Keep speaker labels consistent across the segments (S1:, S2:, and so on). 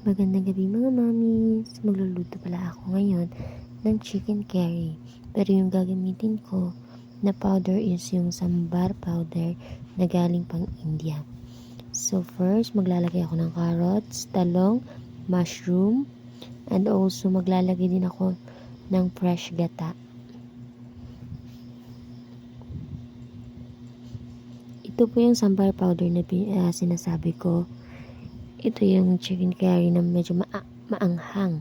S1: Magandang gabi mga mamis. Magluluto pala ako ngayon ng chicken curry. Pero yung gagamitin ko na powder is yung sambar powder na galing pang India. So first, maglalagay ako ng carrots, talong, mushroom, and also maglalagay din ako ng fresh gata. Ito po yung sambar powder na sinasabi ko. Ito yung chicken curry na medyo maanghang.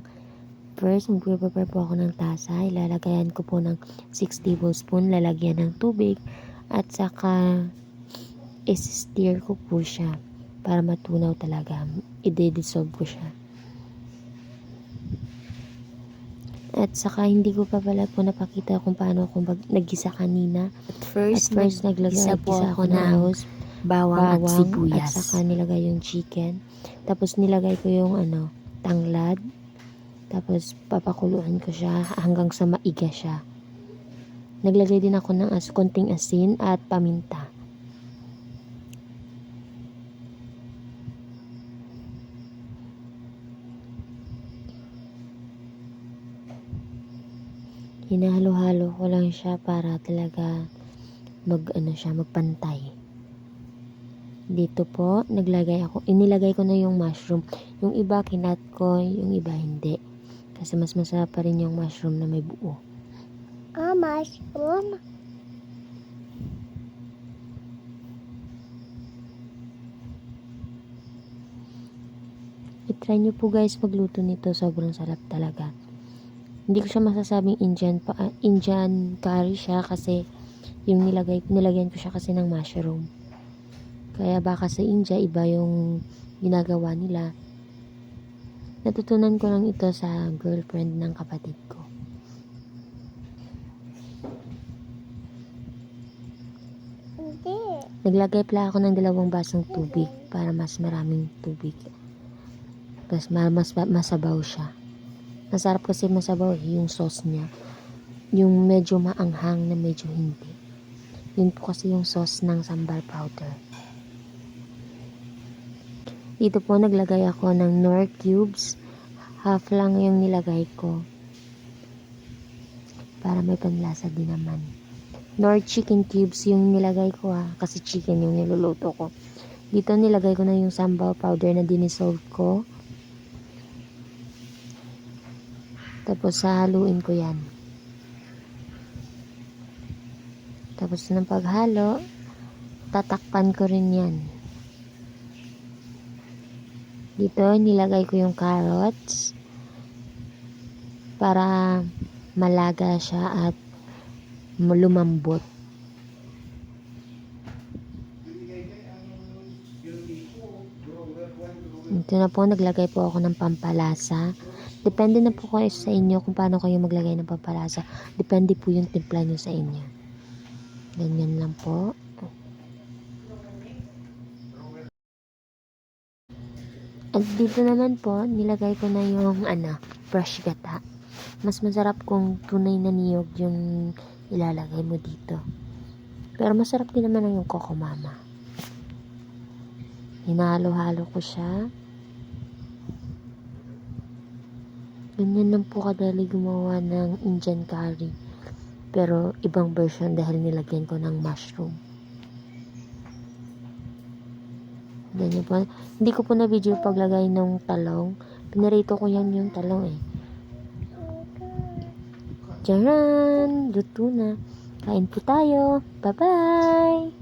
S1: First, magpe-prepare po ako ng tasa. Ilalagayan ko po ng 6 tablespoon, lalagyan ng tubig, at saka is-stir ko po siya para matunaw talaga. I-dissolve ko siya. At saka hindi ko pa pala po napakita kung paano ako naggisa kanina. At first naglagay po ako ng bawang at sibuyas. At saka nilagay yung chicken. Tapos nilagay ko yung tanglad. Tapos papakuluan ko siya hanggang sa maiga siya. Naglagay din ako ng konting asin at paminta. Hinahalo-halo ko lang siya para talaga magpantay. Dito po, inilagay ko na yung mushroom. Yung iba kinat ko, yung iba hindi. Kasi mas masarap pa rin yung mushroom na may buo.
S2: Mushroom.
S1: I-try nyo po guys magluto nito. Sobrang sarap talaga. Hindi ko siya masasabing Indian curry siya kasi yung nilagyan ko siya kasi ng mushroom. Kaya baka sa India, iba yung ginagawa nila. Natutunan ko lang ito sa girlfriend ng kapatid ko.
S2: Hindi.
S1: Naglagay pala ako ng 2 basong tubig para mas maraming tubig. Mas masabaw siya. Masarap kasi masabaw yung sauce niya. Yung medyo maanghang na medyo hindi. Yun po kasi yung sauce ng sambar powder. Dito po naglagay ako ng Knorr cubes. Half lang yung nilagay ko. Para may panlasa din naman. Knorr chicken cubes yung nilagay ko kasi chicken yung niluluto ko. Dito nilagay ko na yung sambal powder na dinisolve ko. Tapos haluin ko yan. Tapos ng paghalo, tatakpan ko rin yan. Dito nilagay ko yung carrots para malaga siya at lumambot. Ito na po, naglagay po ako ng pampalasa. Depende na po kayo sa inyo kung paano kayo maglagay ng pampalasa. Depende po yung timpla nyo sa inyo. Ganyan lang po. At dito naman po, nilagay ko na yung fresh gata. Mas masarap kung tunay na niyog yung ilalagay mo dito. Pero masarap din naman yung Coco Mama. Hinalo-halo ko siya. Ganyan lang po kadali gumawa ng Indian curry. Pero ibang version dahil nilagyan ko ng mushroom. Ganyan po. Hindi ko po na video paglagay ng talong. Pinarito ko yan yung talong eh. Tiyaran! Luto na. Kain po tayo. Bye-bye!